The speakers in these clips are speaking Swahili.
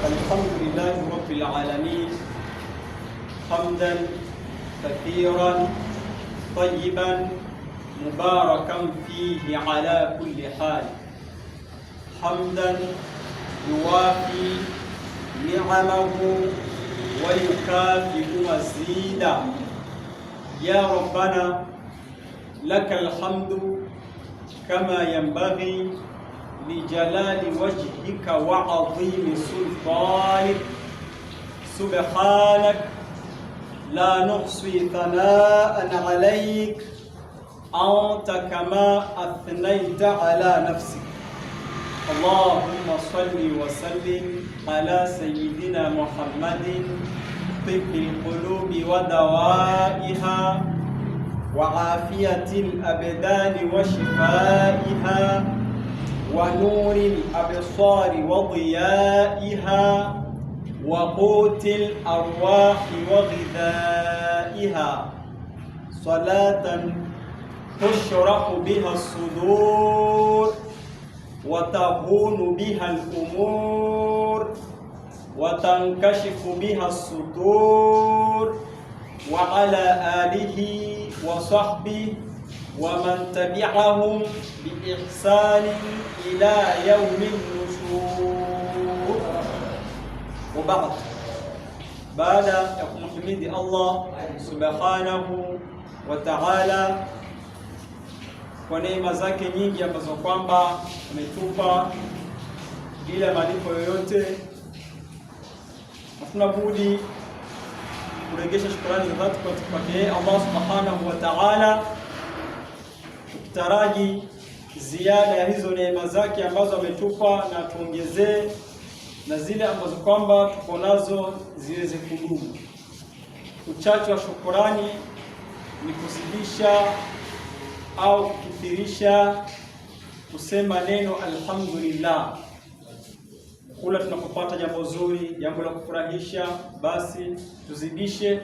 الحمد لله رب العالمين حمدا كثيرا طيبا مباركا فيه على كل حال، حمدا يوافي نعمه ويكافئ مزيدا. يا ربنا لك الحمد كما ينبغي لجلال وجهك وعظيم سلطانك، سبحانك لا نحصي ثناء عليك أنت كما أثنيت على نفسك. اللهم صل وسلم على سيدنا محمد طب القلوب ودوائها وعافية الأبدان وشفائها ونور الأبصار وضيائها وقوت الأرواح وغذائها، صلاة تشرح بها الصدور وتهون بها الأمور وتنكشف بها السطور، وعلى آله وصحبه ومن تبعهم بإحسان إلى يوم النشور. وبعد، بعد kumhimidi Allah subhanahu wa ta'ala kwa neema zake nyingi ambazo kwamba ametupa bila malipo yoyote, hatuna budi kurejesha shukrani za dhati kwake Allah subhanahu wa ta'ala, tukitaraji ziada ya hizo neema zake ambazo ametupa na tuongezee, na zile ambazo kwamba tuko nazo ziweze kudumu. Uchache wa shukrani ni kuzidisha au kukithirisha kusema neno alhamdulillah. Kula tunapopata jambo zuri, jambo la kufurahisha, basi tuzidishe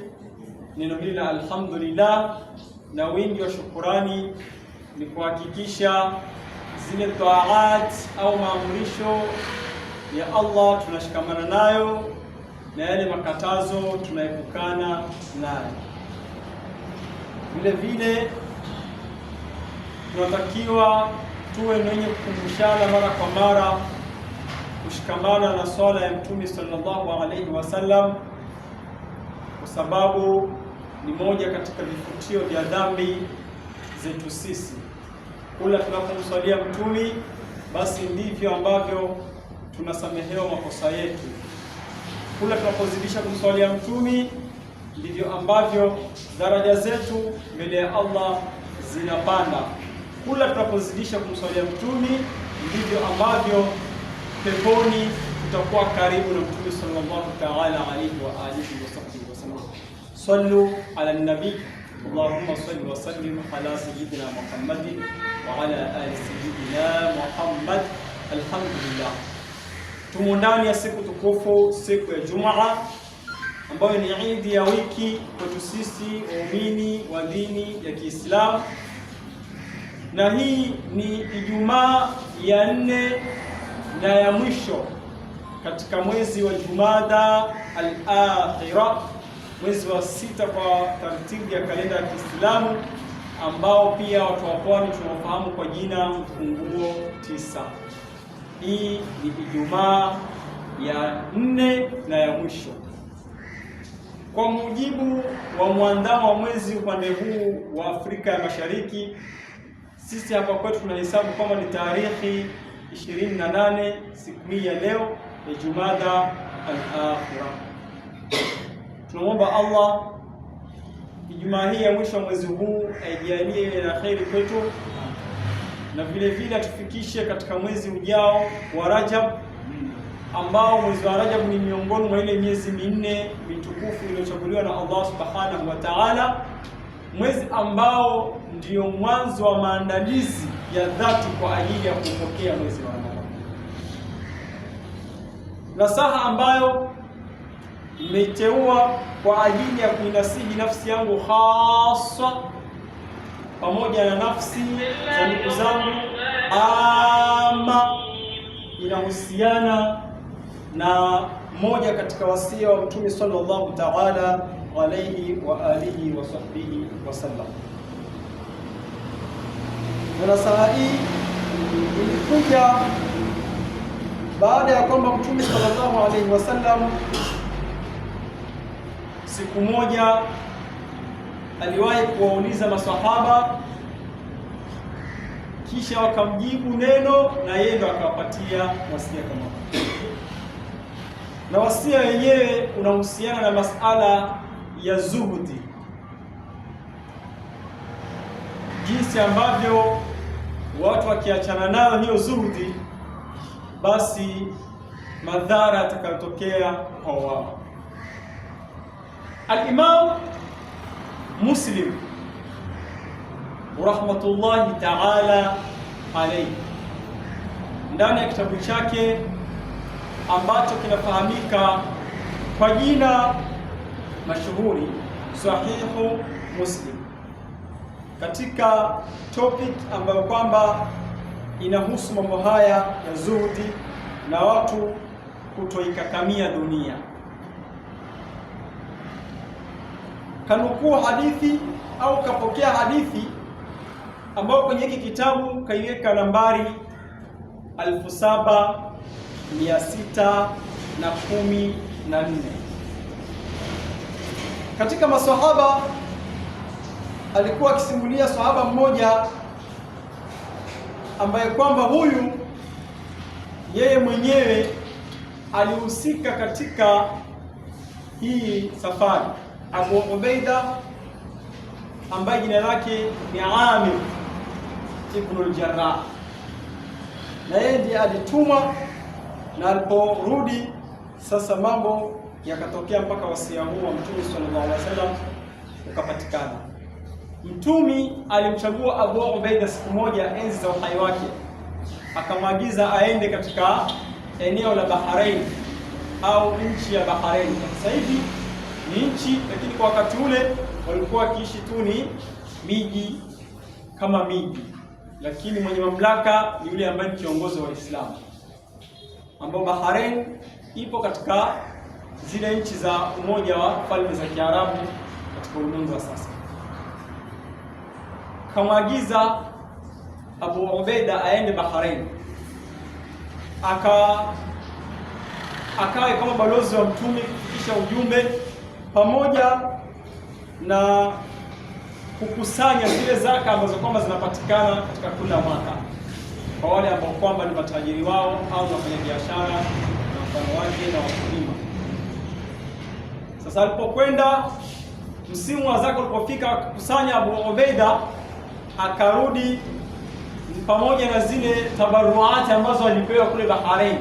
neno hili la alhamdulillah. Na wingi wa shukurani ni kuhakikisha zile taat au maamrisho ya Allah tunashikamana nayo na yale makatazo tunaepukana nayo. Vile vile tunatakiwa tuwe wenye kukumbushana mara kwa mara kushikamana na swala ya Mtume sallallahu alaihi wasallam, kwa sababu ni moja katika vifutio vya dhambi zetu sisi. Kula tunapomswalia Mtume, basi ndivyo ambavyo tunasamehewa makosa yetu. Kula tunapozidisha kumswalia Mtume, ndivyo ambavyo daraja zetu mbele ya Allah zinapanda. Kula tunapozidisha kumswalia Mtume, ndivyo ambavyo peponi tutakuwa karibu na Mtume sallallahu ta'ala alayhi wa alihi wa sallam. Sallu ala nabi, Allahumma salli wa sallim ala sayyidina Muhammadin wa ala ali sayyidina Muhammad. Alhamdulillah, tumo ndani ya siku tukufu, siku ya Jumaa, ambayo ni idi ya wiki kwetu sisi waumini wa dini ya Kiislamu, na hii ni Ijumaa ya 4 na ya mwisho katika mwezi wa Jumada al-Akhira, mwezi wa 6 kwa taratibu ya kalenda ya Kiislamu, ambao pia watu wa pwani tunafahamu kwa jina mfunguo 9. Hii ni Ijumaa ya 4 na ya mwisho. Kwa mujibu wa mwandamo wa mwezi upande huu wa Afrika ya Mashariki, sisi hapa kwetu tunahesabu kama ni tarehe 28 siku hii ya leo ya Jumada al-Akhira. Tunamwomba Allah Ijumaa hii ya mwisho wa mwezi huu aijalie na kheri kwetu, na vile vile atufikishe katika mwezi ujao wa Rajab, ambao mwezi wa Rajab ni miongoni mwa ile miezi 4 mitukufu iliyochaguliwa na Allah subhanahu wa ta'ala, mwezi ambao ndio mwanzo wa maandalizi ya dhati kwa ajili ya kupokea mwezi wa Ramadhani. Nasaha ambayo nimeiteua kwa ajili ya kuinasihi nafsi yangu hasa pamoja na nafsi za ndugu zangu, ama inahusiana na moja katika wasia wa Mtume sallallahu ta'ala alayhi wa alihi wa sahbihi wasallam. Na nasaha hii ilikuja baada ya kwamba Mtume sallallahu alayhi wasallam siku moja aliwahi kuwauliza maswahaba, kisha wakamjibu neno na yeye ndo akawapatia wasia kama. Na wasia wenyewe unahusiana na masala ya zuhudi, jinsi ambavyo watu wakiachana nayo hiyo zuhudi, basi madhara yatakayotokea kwa wao. Al-Imam Muslim rahmatullahi ta'ala alayhi, ndani ya kitabu chake ambacho kinafahamika kwa jina mashuhuri Sahihu Muslim, katika topic ambayo kwamba inahusu mambo haya ya zuhudi na watu kutoikakamia dunia, kanukuu hadithi au kapokea hadithi ambayo kwenye hiki kitabu kaiweka nambari 7614. Katika maswahaba alikuwa akisimulia sahaba mmoja ambaye kwamba huyu yeye mwenyewe alihusika katika hii safari, Abu Ubaida ambaye jina lake ni Amir ibn al-Jarrah, na yeye ndiye alitumwa, na aliporudi sasa mambo yakatokea mpaka wasia huu wa Mtume sallallahu alaihi wasallam ukapatikana. Mtume alimchagua Abu Ubaida siku moja enzi za uhai wake, akamwagiza aende katika eneo la Bahrain au nchi ya Bahrain. Sasa hivi ni nchi, lakini kwa wakati ule walikuwa wakiishi tu ni miji kama miji, lakini mwenye mamlaka ni yule ambaye ni kiongozi wa Uislamu, ambao Bahrain ipo katika zile nchi za umoja wa falme za Kiarabu katika ulimwengu wa sasa. Kamwagiza Abu Ubaida aende Bahrain, akawe kama balozi wa Mtume kufikisha ujumbe pamoja na kukusanya zile zaka ambazo kwamba zinapatikana katika kila mwaka kwa wale ambao kwamba ni matajiri wao au wafanya biashara na mfano wake na wakulima. Sasa alipokwenda msimu wa zaka ulipofika, kukusanya, Abu Ubaida akarudi pamoja na zile tabaruati ambazo alipewa kule Bahrain,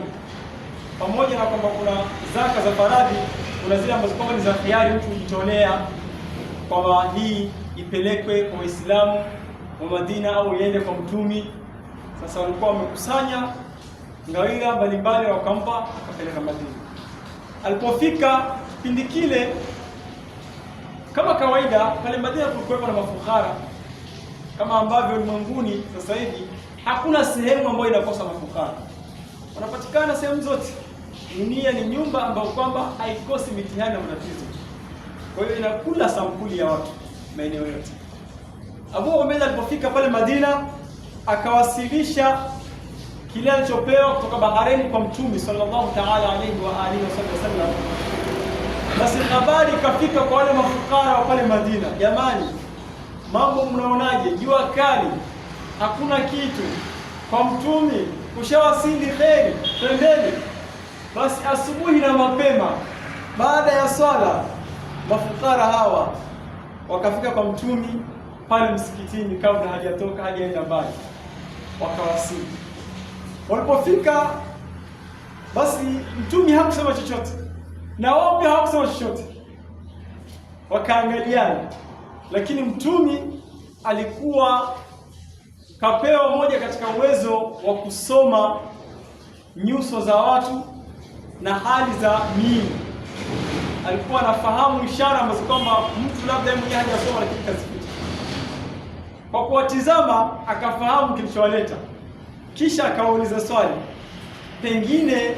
pamoja na kwamba kuna zaka za faradhi, kuna zile ambazo kwamba ni za hiari, mtu kujitolea kwamba hii ipelekwe kwa Waislamu wa Madina au iende kwa Mtume. Sasa walikuwa wamekusanya ngawira mbalimbali, wakampa akapeleka Madina. Alipofika kipindi kile, kama kawaida pale Madina kulikuwa na mafukhara, kama ambavyo ulimwenguni sasa hivi hakuna sehemu ambayo inakosa mafukhara, wanapatikana sehemu zote. Dunia ni nyumba ambayo kwamba haikosi mitihani na matatizo, kwa hiyo inakula sampuli ya watu maeneo yote. Abu Ubaida alipofika pale Madina, akawasilisha kile alichopewa kutoka Bahrain kwa Mtume sallallahu ta'ala alayhi wa alihi wasallam. Basi habari ikafika kwa wale mafukara wa pale Madina, jamani, mambo mnaonaje? Jua kali, hakuna kitu, kwa Mtume kushawasili kheri, twendeni. Basi asubuhi na mapema baada ya swala, mafukara hawa wakafika kwa Mtume pale msikitini kabla hajatoka hajaenda mbali, wakawasili. Walipofika basi Mtume hakusema chochote na wao pia hawakusema chochote, wakaangaliana. Lakini Mtume alikuwa kapewa moja katika uwezo wa kusoma nyuso za watu na hali za miili. Alikuwa anafahamu ishara ambazo kwamba mtu labda yeye mwenyewe hajasoma lakini kazificha. Kwa kuwatizama akafahamu kilichowaleta, kisha akauliza swali, pengine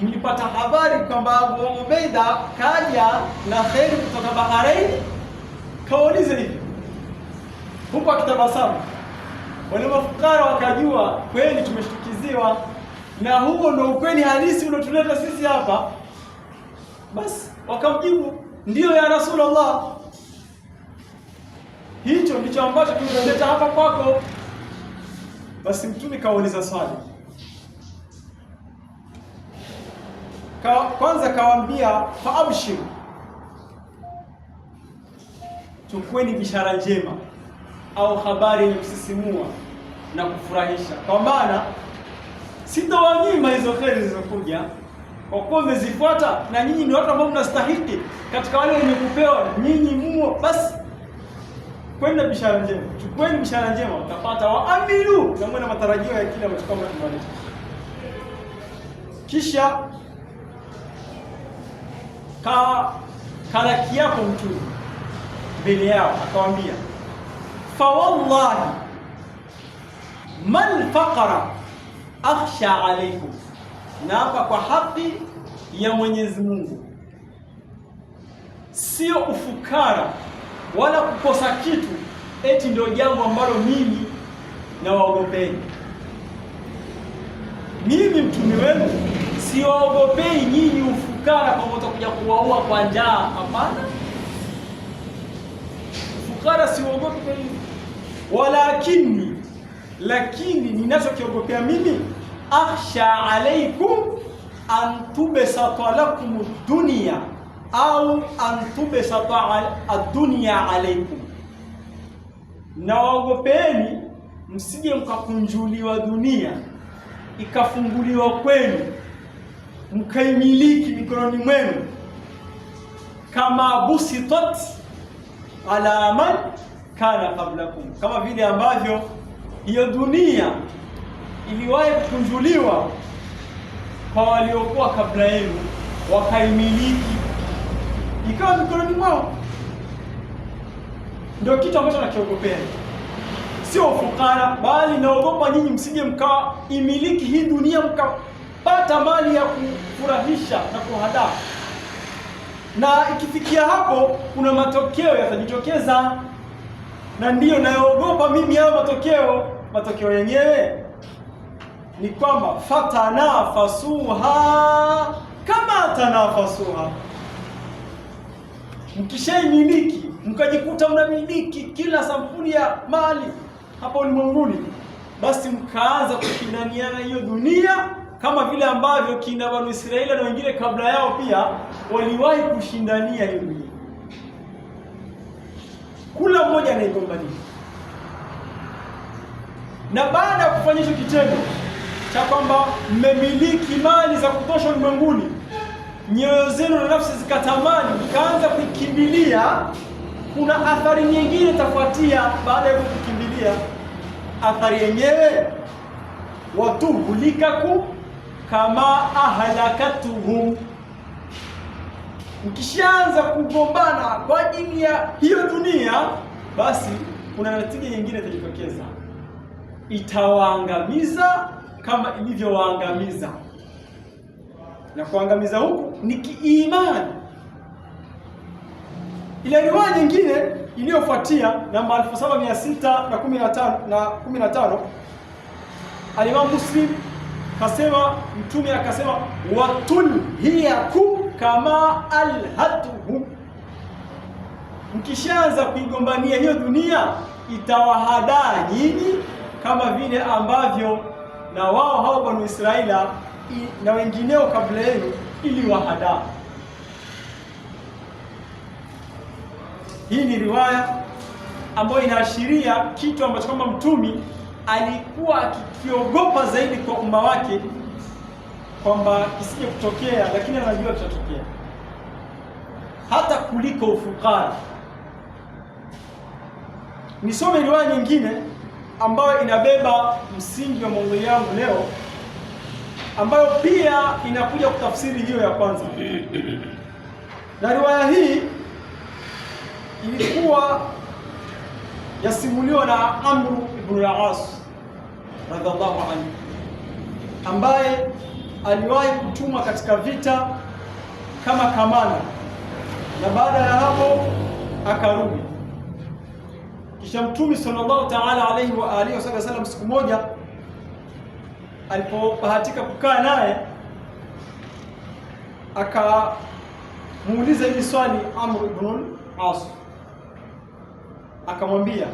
mlipata habari kwamba Abu Ubaida kaja na kheri kutoka Bahrain? Kaulize hivi huko akitabasamu. Wale mafukara wakajua kweli tumeshtukiziwa, na huo ndio ukweli halisi uliotuleta sisi hapa. Basi wakamjibu ndio ya Rasulullah, hicho ndicho ambacho tumeleta hapa kwako. Basi Mtume kauliza swali. Kwanza kawaambia faabshir, chukweni bishara njema au habari yenye kusisimua na kufurahisha, kwa maana sitawanyima hizo kheri zilizokuja kwa kuwa mmezifuata, na nyinyi ni watu ambao mnastahili katika wale wenye kupewa, nyinyi muo. Basi kwenda bishara njema, chukweni bishara njema utapata, waamilu, na mwe na matarajio ya kile ambacho kama tumaleta. Kisha kalaki yako Mtume mbele yao akawaambia, fa wallahi man faqara akhsha alaykum, na hapa kwa haki ya Mwenyezi Mungu, sio ufukara wala kukosa kitu eti ndio jambo ambalo mimi nawaogopeni. Mimi Mtume wenu siwaogopei nyinyi ufukara kwa mtakuja kuwaua kwa njaa, hapana. Ufukara siwaogopi, lakini ninachokiogopea mimi, akhsha alaykum an tubsata lakum dunya au an tubsata ad-dunya alaykum, na waogopeeni msije mkakunjuliwa dunia ikafunguliwa kwenu mkaimiliki mikononi mwenu, kama busitat ala man kana qablakum, kama vile ambavyo hiyo dunia iliwahi kukunjuliwa kwa waliokuwa kabla yenu, wakaimiliki ikawa mikononi mwao. Ndio kitu ambacho nakiogopea, sio ufukara, bali naogopa nyinyi msije mkaimiliki hii dunia mkapata mali ya kufurahisha na kuhadaa, na ikifikia hapo kuna matokeo yatajitokeza, na ndiyo naogopa mimi hayo matokeo. Matokeo yenyewe ni kwamba fatanafasuha kama tanafasuha, mkishaimiliki mkajikuta mnamiliki kila sampuli ya mali hapa ulimwenguni, basi mkaanza kushindaniana hiyo dunia, kama vile ambavyo kina Banu Israeli na wengine kabla yao pia waliwahi kushindania hiyo dunia. Kula mmoja anaigombania, na baada ya kufanya hicho kitendo cha kwamba mmemiliki mali za kutosha ulimwenguni, nyoyo zenu na nafsi zikatamani, mkaanza kuikimbilia, kuna athari nyingine tafuatia baada ya kukimbilia. Athari yenyewe, watuhlikakum kama ahlakatuhum. Mkishaanza kugombana kwa ajili ya hiyo dunia, basi kuna natija nyingine itajitokeza, itawaangamiza kama ilivyowaangamiza. Na kuangamiza huku ni kiimani. Ile riwaya nyingine iliyofuatia namba 7615 Al-Imam Muslim kasema, Mtume akasema, watulhiyakum kama alhatuhum. Mkishaanza kuigombania hiyo dunia, itawahadaa nyinyi kama vile ambavyo na wao hao Banu Israeli na wengineo kabla yenu iliwahadaa. Hii ni riwaya ambayo inaashiria kitu ambacho kama Mtume alikuwa akikiogopa zaidi kwa umma wake, kwamba kisije kutokea, lakini anajua kitatokea, hata kuliko ufukara. Nisome riwaya nyingine ambayo inabeba msingi wa maudhui yangu leo, ambayo pia inakuja kutafsiri hiyo ya kwanza. Na riwaya hii ilikuwa yasimuliwa na Amr ibn al-As radhiallahu anhu, ambaye aliwahi kutumwa katika vita kama kamanda, na baada ya hapo akarudi. Kisha Mtume sallallahu ta'ala alayhi wa alihi wasallam siku moja alipobahatika kukaa naye, akamuuliza hili swali Amr ibn al-As, akamwambia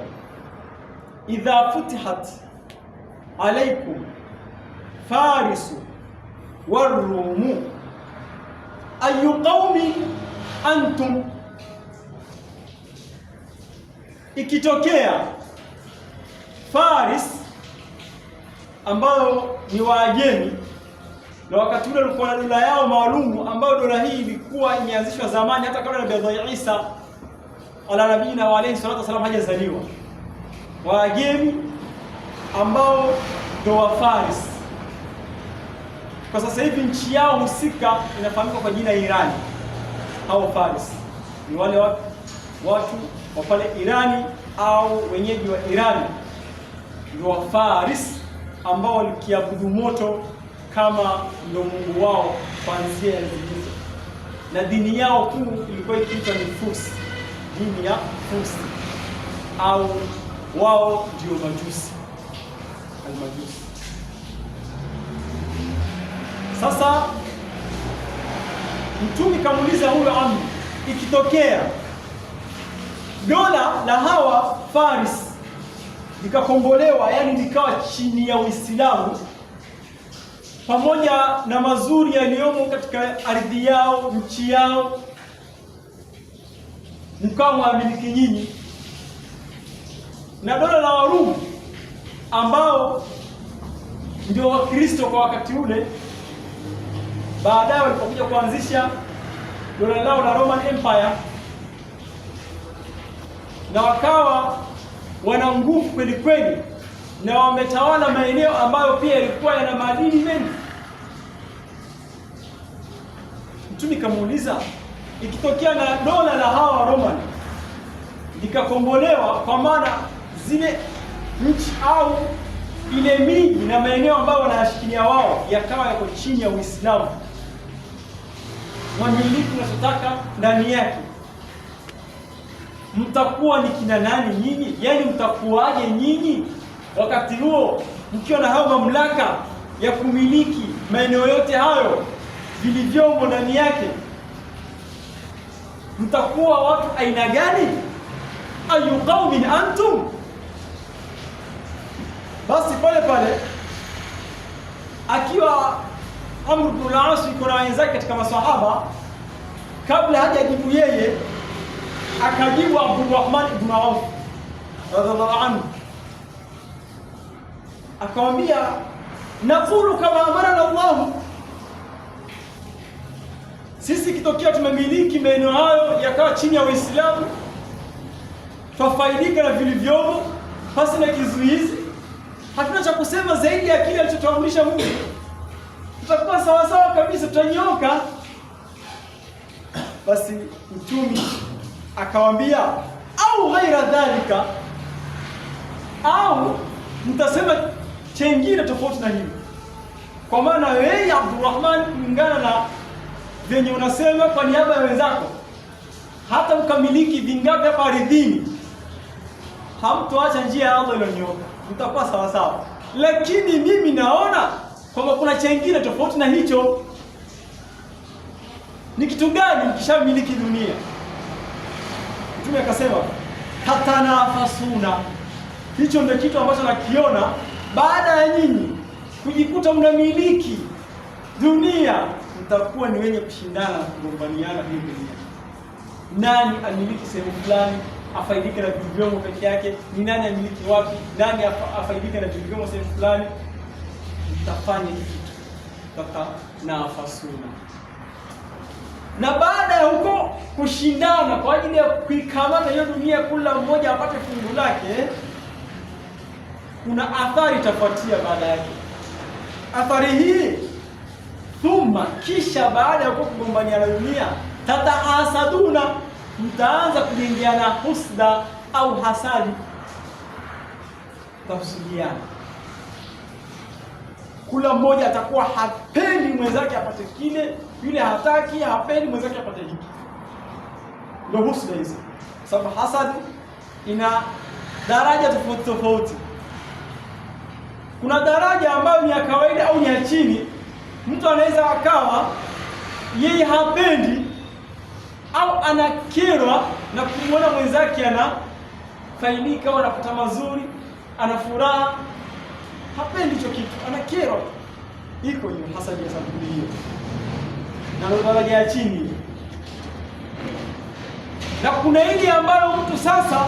idha futihat alaykum farisu warumu ayu qaumi antum, ikitokea Faris ambayo ni Waajemi, na wakati ule walikuwa na dola yao maalumu, ambayo dola hii ilikuwa imeanzishwa zamani hata kabla Nabii Isa ala nabiyina wa alayhi salatu wasallam hajazaliwa. Waajemi ambao ndio wa Faris, kwa sasa hivi nchi yao husika inafahamika kwa jina Irani. Hao Faris ni wale watu wa pale Irani au wenyeji wa Irani, ndio wa Faris ambao walikiabudu moto kama ndio mungu wao kuanzia enzi hizo, na dini yao kuu ilikuwa ikiitwa ni Furs, dini ya Furs, au wao ndio Majusi, Almajusi. Sasa Mtume kamuuliza huyo Amr, ikitokea dola la hawa Faris likakombolewa, yani likawa chini ya Uislamu, pamoja na mazuri yaliyomo katika ardhi yao, nchi yao, mkawa mwamiliki nyinyi, na dola la Warumi ambao ndio Wakristo kwa wakati ule, baadaye walipokuja kuanzisha dola lao la Roman Empire, na wakawa wana nguvu kweli kweli, na wametawala maeneo ambayo pia yalikuwa yana madini mengi. Mtume kamuuliza, ikitokea na dola la hawa Roman likakombolewa, kwa maana zile nchi au ile miji na maeneo ambayo wanayashikilia wao yakawa yako chini ya Uislamu, mwamiliki unachotaka ndani yake, mtakuwa ni kina nani nyinyi? Yaani mtakuwaje nyinyi wakati huo mkiwa na hayo mamlaka ya kumiliki maeneo yote hayo vilivyomo ndani yake? Mtakuwa watu aina gani? Ayu qaumin antum. Basi pale pale akiwa Amr ibn al-As yuko na wenzake katika maswahaba, kabla hajajibu yeye akajibu Abdurrahman ibn Auf radhiallahu anhu, akamwambia naqulu kama amarana Allah, sisi kitokea tumemiliki maeneo hayo yakawa chini ya Uislamu, twafaidika na vilivyomo pasi na kizuizi, hatuna cha kusema zaidi ya kile alichotuamrisha Mungu, tutakuwa sawa sawa kabisa, tutanyoka. Basi Mtume akawambia au ghaira dhalika, au mtasema chengine tofauti na hivi, kwa maana wewe Abdurrahman, kulingana na venye unasema kwa niaba ya wenzako, hata ukamiliki vingapi hapa ardhini, hamtoacha njia ya Allah iliyonyoka, mtakuwa sawa sawa. Lakini mimi naona kwamba kuna chengine tofauti na hicho. Ni kitu gani? Mkishamiliki dunia, Mtume akasema tatanafasuna, hicho ndio kitu ambacho nakiona baada ya nyinyi kujikuta mnamiliki dunia, mtakuwa ni wenye kushindana na kugombaniana hii dunia. Nani amiliki sehemu fulani afaidike na vilivyomo peke yake? Ni nani amiliki wapi? Nani afaidike na vilivyomo sehemu fulani? Mtafanya kitu tatanafasuna. Na baada ya huko kushindana kwa ajili ya kuikamata hiyo dunia, kila mmoja apate fungu lake, kuna athari itafuatia baada yake. Athari hii thumma, kisha baada ya kugombania dunia, tatahasaduna, mtaanza kujengeana husda au hasadi, tafsidiana. kula mmoja atakuwa hapendi mwenzake apate kile, yule hataki, hapendi mwenzake apate hiki. Ndio husda hizo. Sababu hasad ina daraja tofauti tofauti. Kuna daraja ambayo ni ya kawaida au ni ya chini. Mtu anaweza akawa yeye hapendi au anakerwa na kumwona mwenzake anafaidika au anapata mazuri, ana furaha, hapendi hicho kitu, anakerwa. Iko hiyo hasadi ya sampuli hiyo. Na daraja ya chini. Na kuna ile ambayo mtu sasa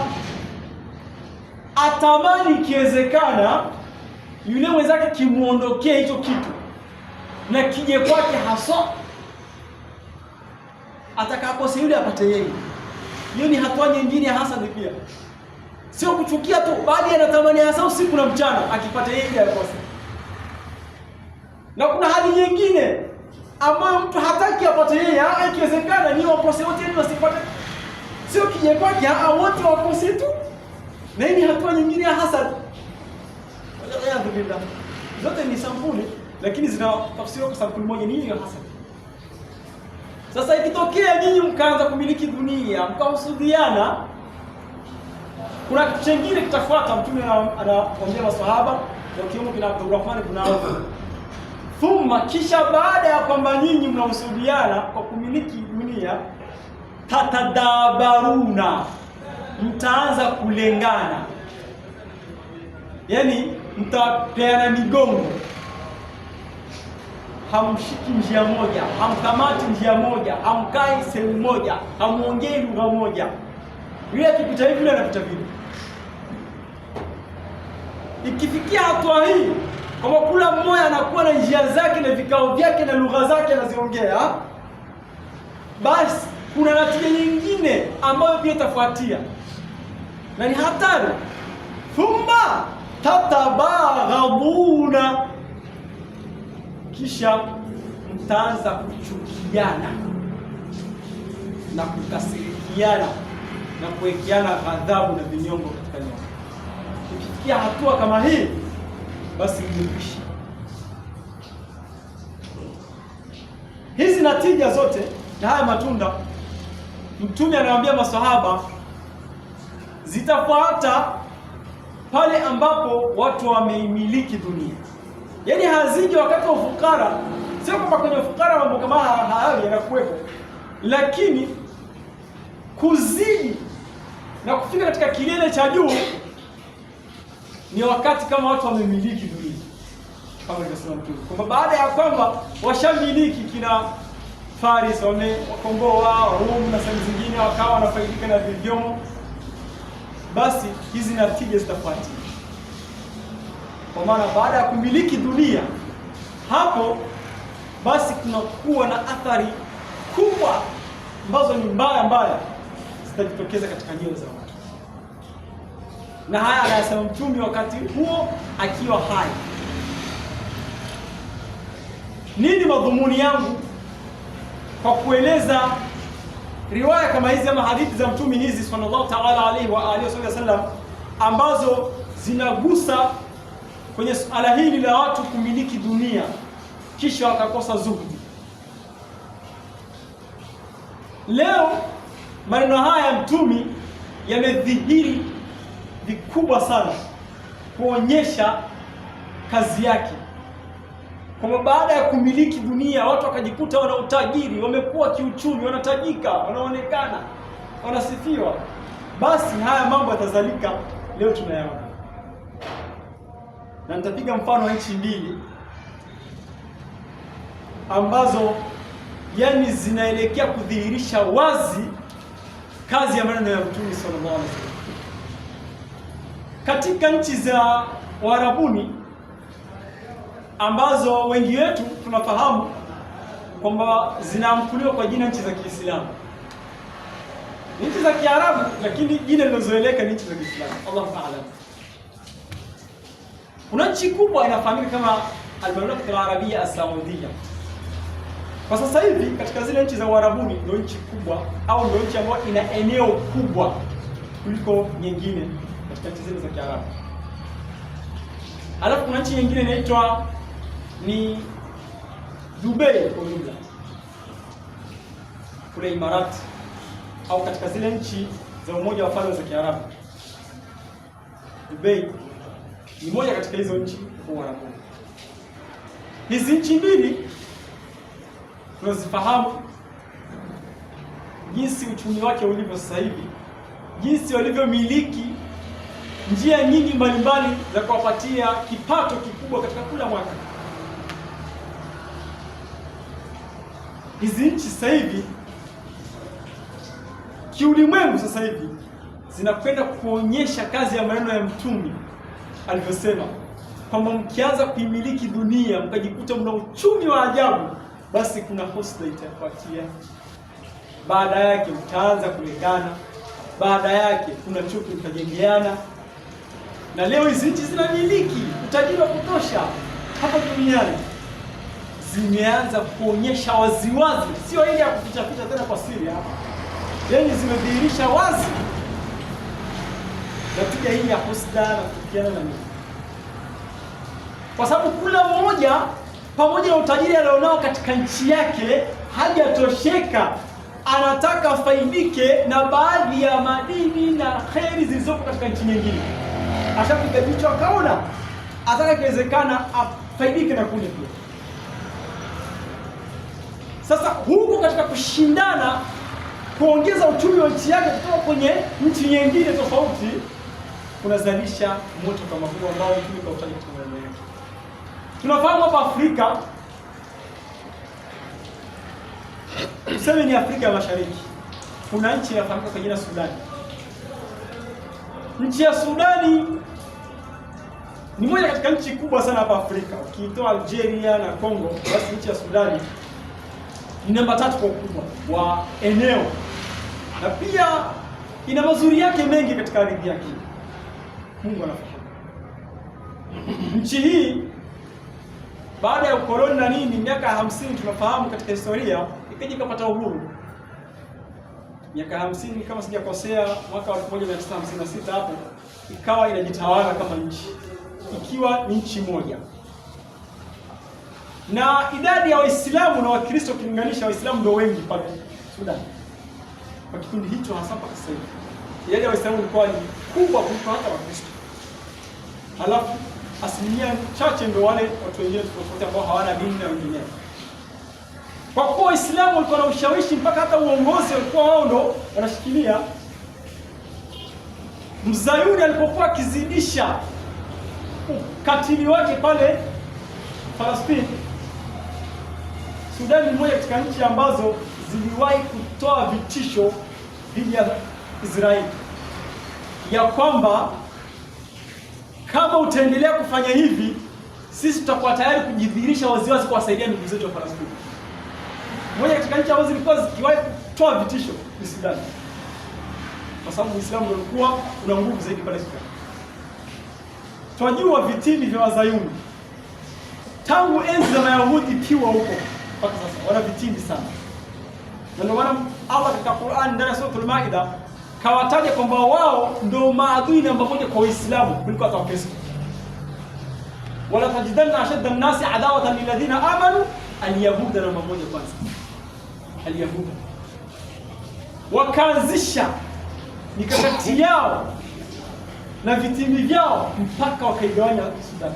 atamani ikiwezekana yule mwenzake kimuondokea hicho kitu na kije kwake haswa, atakapose yule apate yeye. Hiyo ni hatua nyingine ya hasadi pia. Sio kuchukia tu, bali anatamani hasa usiku na mchana akipata yeye ile akose. Na kuna hali nyingine ambayo mtu hataki apate yeye, ikiwezekana ni wakose wote ni wasipate. Sio kije kwake, wote wakose tu. Na hii ni hatua nyingine ya hasad. Alhamdulillah. Zote ni sampuli, lakini zina tafsiri kwa sampuli moja, ni hiyo hasad. Sasa ikitokea nyinyi mkaanza kumiliki dunia, mkahusudiana, kuna kitu kingine kitafuata. Mtume anawaambia maswahaba, wa kiume kina Abdurrahman ibn Auf, thumma, kisha baada ya kwamba nyinyi mnahusudiana kwa kumiliki dunia, tatadabaruna, mtaanza kulengana. Yani mtapeana migongo, hamshiki njia moja, hamkamati njia moja, hamkai sehemu moja, hamuongei lugha moja. Yule akipita hivi, yule anapita vile. Ikifikia hatua hii, kama kula mmoja anakuwa na njia zake na vikao vyake na lugha zake anaziongea, basi kuna natija nyingine ambayo pia itafuatia, na ni hatari. Thumma tatabaghabuna, kisha mtaanza kuchukiana na kukasirikiana na kuwekeana ghadhabu na vinyongo katika nyoyo. Ukifikia hatua kama hii, basi mlipishi. Hizi natija zote na haya matunda, Mtume anawaambia maswahaba, zitafuata pale ambapo watu wameimiliki dunia. Yaani haziji wakati wa ufukara. Sio kwamba kwenye ufukara mambo kama haya yanakuwepo, lakini kuzidi na kufika katika kilele cha juu ni wakati kama watu wamemiliki dunia, kama alivyosema Mtume, kwamba baada ya kwamba washamiliki kina Faris, wamewakomboa Rum na sehemu zingine, wakawa wanafaidika na vilivyomo, basi hizi natija zitafuatia. Kwa maana baada ya kumiliki dunia, hapo basi kunakuwa na athari kubwa ambazo ni mbaya zitajitokeza katika nyoyo za watu. Na haya anayasema Mtume wakati huo akiwa hai. Nini madhumuni yangu kwa kueleza riwaya kama hizi ama hadithi za Mtume hizi sallallahu ta'ala alayhi wa alihi wasallam, ambazo zinagusa kwenye suala hili la watu kumiliki dunia kisha wakakosa zuhudi? Leo maneno haya ya Mtume yamedhihiri vikubwa sana kuonyesha kazi yake. Kwa baada ya kumiliki dunia, watu wakajikuta wana utajiri, wamekuwa kiuchumi, wanatajika, wanaonekana, wanasifiwa. Basi haya mambo yatazalika leo tunayaona. Na nitapiga mfano wa nchi mbili ambazo yani zinaelekea kudhihirisha wazi kazi ya maneno ya Mtume sallallahu alaihi wasallam. Katika nchi za Waarabuni ambazo wengi wetu tunafahamu kwamba zinaamkuliwa kwa jina nchi za Kiislamu, nchi za Kiarabu, lakini jina lilozoeleka ni nchi za Kiislamu. Allahu a'lam. Kuna nchi kubwa inafahamika kama Al-Mamlaka Al-Arabia As-Saudia. Kwa sasa hivi katika zile nchi za Uarabuni ndio nchi kubwa au ndio nchi ambayo ina eneo kubwa kuliko nyingine katika nchi zile za Kiarabu. Alafu kuna nchi nyingine inaitwa ni Dubai kwa ujumla, kule Imarati au katika zile nchi za Umoja wa Falme za Kiarabu. Dubai ni moja katika hizo nchi kwa Uarabuni. Hizi nchi mbili tunazifahamu jinsi uchumi wake ulivyo sasa hivi, jinsi walivyomiliki njia nyingi mbalimbali za kuwapatia kipato kikubwa katika kila mwaka. Hizi nchi sasa hivi kiulimwengu sasa hivi zinakwenda kuonyesha kazi ya maneno ya Mtume alivyosema kwamba mkianza kuimiliki dunia mkajikuta mna uchumi wa ajabu, basi kuna husda itafuatia. Baada yake mtaanza kulingana, baada yake kuna chuki mtajengeana. Na leo hizi nchi zinamiliki utajiri wa kutosha hapa duniani, zimeanza kuonyesha waziwazi, sio ile ya kuficha tena kwa siri hapa, yaani zimedhihirisha wazi natija hii ya husda na kufikiana na nini, kwa sababu kila mmoja pamoja na utajiri alionao katika nchi yake hajatosheka, anataka afaidike na baadhi ya madini na kheri zilizopo katika nchi nyingine. Ashapiga vichwa akaona ataka kiwezekana afaidike na kule pia. Sasa huko katika kushindana kuongeza uchumi wa nchi yake kutoka kwenye nchi nyingine tofauti, kunazalisha moto kama huo ambao mtume kautaja katika maneno yake. Tunafahamu hapa Afrika, tuseme ni Afrika ya Mashariki, kuna nchi inafahamika kwa jina Sudani. Nchi ya Sudani ni moja katika nchi kubwa sana hapa Afrika. Ukiitoa Algeria na Kongo, basi nchi ya Sudani ni namba 3 kwa ukubwa wa eneo, na pia ina mazuri yake mengi katika ardhi yake. Mungu anafahamu. Nchi hii baada ya ukoloni na nini, miaka 50 tunafahamu katika historia, ikaja ikapata uhuru. Miaka 50 kama sijakosea, mwaka 1956 hapo ikawa inajitawala kama nchi, ikiwa ni nchi moja. Na idadi ya Waislamu na Wakristo ukilinganisha, Waislamu ndio wengi pale Sudan kwa kipindi hicho, hasa mpaka sasa hivi idadi ya Waislamu ilikuwa ni kubwa kuliko hata Wakristo. Halafu asilimia chache ndio wale watu wengine tofauti ambao hawana dini na wengine. Kwa kuwa Waislamu walikuwa na ushawishi mpaka hata uongozi walikuwa wao ndio wanashikilia. Mzayuni alipokuwa akizidisha ukatili wake pale Palestina, Sudan ni moja katika nchi ambazo ziliwahi kutoa vitisho dhidi ya Israeli ya kwamba kama utaendelea kufanya hivi, sisi tutakuwa tayari kujidhihirisha waziwazi kuwasaidia ndugu zetu wa Palestina. Moja katika nchi ambazo zilikuwa zikiwahi kutoa vitisho ni Sudan, kwa sababu Uislamu ndio ulikuwa una nguvu zaidi pale Sudan. Tunajua vitimbi vya Wazayuni tangu enzi za Wayahudi piwa huko mpaka sasa wana vitimbi sana. Na ndio maana Allah katika Qur'an ndani ya sura Al-Maida kawataja kwamba wao ndio maadui namba 1 kwa Uislamu kuliko hata Wakristo. Wala tajidanna ashadda an-nasi adawatan lilladhina amanu al-yahuda, namba 1 kwanza al-yahuda. Wakaanzisha mikakati yao na vitimbi vyao mpaka wakaigawanya Sudan.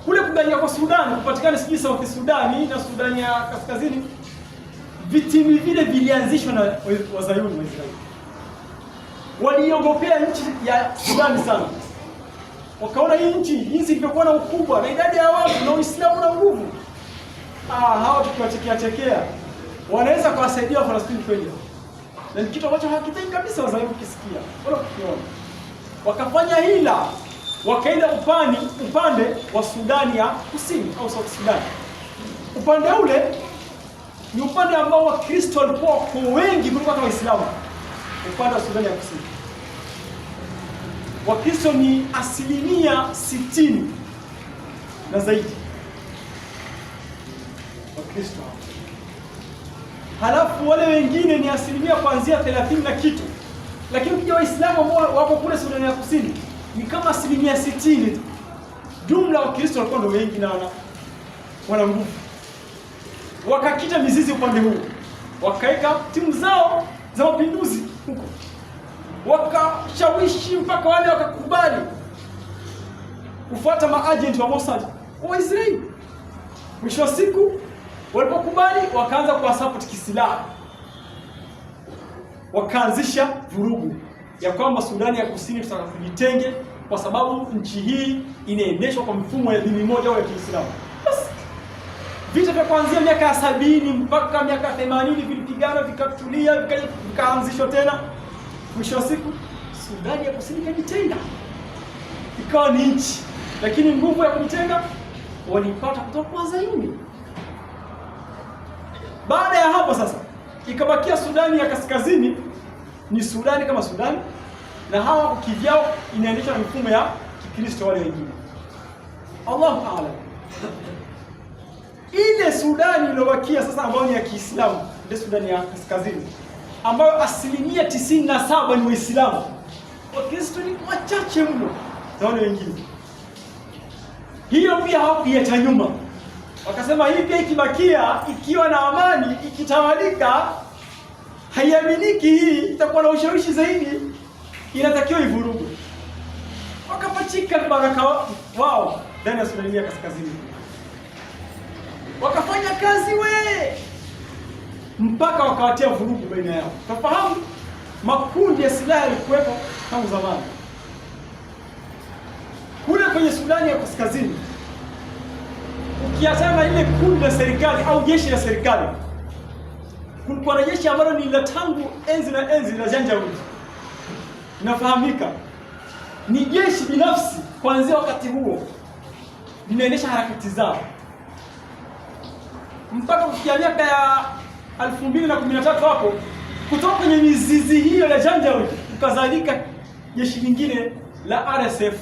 Kule kugawanya kwa Sudan kupatikana sijui South Sudani na Sudani ya Kaskazini, vitimbi vile vilianzishwa na Wazayuni wa Israeli. Waliogopea nchi ya Sudan sana. Wakaona hii nchi jinsi ilivyokuwa na ukubwa na idadi ya watu na Uislamu na nguvu, hawa tukiwachekea wanaweza kuwasaidia wa Palestina kweli. Na ni kitu ambacho hakitaki kabisa Wazayuni kukisikia wala kukiona. Wakafanya hila, wakaenda upande wa Sudani ya Kusini au South Sudan. Upande ule ni upande ambao Wakristo walikuwa kwa wengi kuliko hata Waislamu. Upande wa Sudani ya Kusini Wakristo ni 60% na zaidi Wakristo. Halafu wale wengine ni asilimia kuanzia 30 na kitu. Lakini ukija Waislamu ambao wako kule Sudani ya Kusini ni kama 60% tu. jumla wa Kristo walikuwa ndio wengi na wana nguvu. Wakakita mizizi upande huu, wakaeka timu zao za mapinduzi huko, wakashawishi mpaka wale wakakubali kufuata maagent wa Mossad wa Israeli. Mwisho wa siku walipokubali, wakaanza kuwasupport kisilaha, wakaanzisha vurugu ya kwamba Sudani ya Kusini tutaka kujitenge kwa sababu nchi hii inaendeshwa kwa mfumo ya dini moja au ya Kiislamu. Basi vita vya kuanzia miaka ya 70 mpaka miaka 80 vilipigana, vikatulia, vikaanzishwa tena. Mwisho wa siku Sudani ya Kusini ikajitenga, ikawa ni nchi, lakini nguvu ya kujitenga walipata kutoka kwa Zayuni. Baada ya hapo sasa ikabakia Sudani ya Kaskazini, ni Sudani kama Sudani, na hawa kivyao inaendeshwa na mifumo ya Kikristo wale wengine. Allahu a'lam. Ile Sudani iliyobakia sasa ambayo ni ya Kiislamu, ile Sudani ya Kaskazini ambayo 97% ni Waislamu, Wakristo ni wachache mno na wale wengine. Hiyo pia hawakuiacha nyuma. Wakasema hii pia ikibakia, ikiwa na amani, ikitawalika, haiaminiki, hii itakuwa na ushawishi zaidi, inatakiwa ivurugwe. Wakapachika baraka wao ndani ya Sudani ya Kaskazini, wakafanya kazi mpaka wakawatia vurugu baina yao. Tufahamu makundi ya silaha yalikuwepo tangu zamani. Kule kwenye Sudani ya Kaskazini, ukiachana ile kundi la serikali au jeshi la serikali, kulikuwa na jeshi ambalo ni la tangu enzi na enzi la Janjaweed. Inafahamika ni jeshi binafsi kuanzia wakati huo linaendesha harakati zao mpaka kufikia miaka ya 2013 hapo. Kutoka kwenye mizizi hiyo ya Janjaweed ukazalika jeshi lingine la RSF,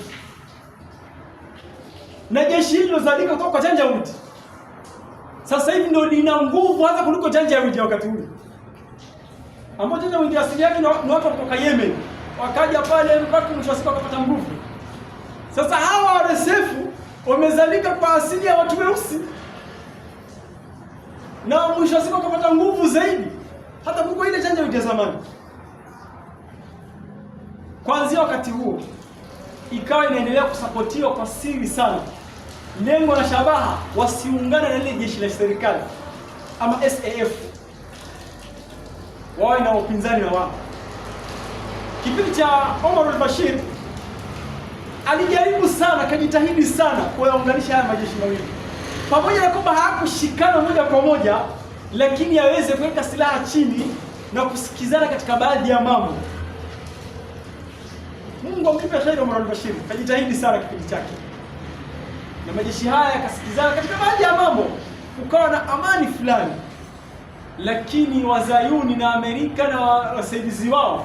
na jeshi hilo zalika kutoka kwa Janjaweed sasa hivi ndio lina nguvu hata kuliko Janjaweed ya wakati ule, ambao Janjaweed asili yake ni watu kutoka Yemen, wakaja pale mpaka mwisho wa siku wakapata nguvu. Sasa hawa RSF wamezalika kwa asili ya watu weusi, na mwisho wa siku wakapata nguvu zaidi hata kuliko ile Janjaweed ya zamani. Kuanzia wakati huo ikawa inaendelea kusapotiwa kwa siri sana, lengo la shabaha wasiungane na ile jeshi la serikali ama SAF, wawe na upinzani na wao. Kipindi cha Omar al-Bashir alijaribu sana, kajitahidi sana kuyaunganisha haya majeshi mawili, pamoja na kwamba hakushikana moja kwa moja, lakini yaweze kuweka silaha chini na kusikizana katika baadhi ya mambo. Mungu amlipe kheri Omar al-Bashir, kajitahidi sana kipindi chake, na majeshi haya yakasikizana katika baadhi ya mambo, ukawa na amani fulani. Lakini Wazayuni na Amerika na wasaidizi wao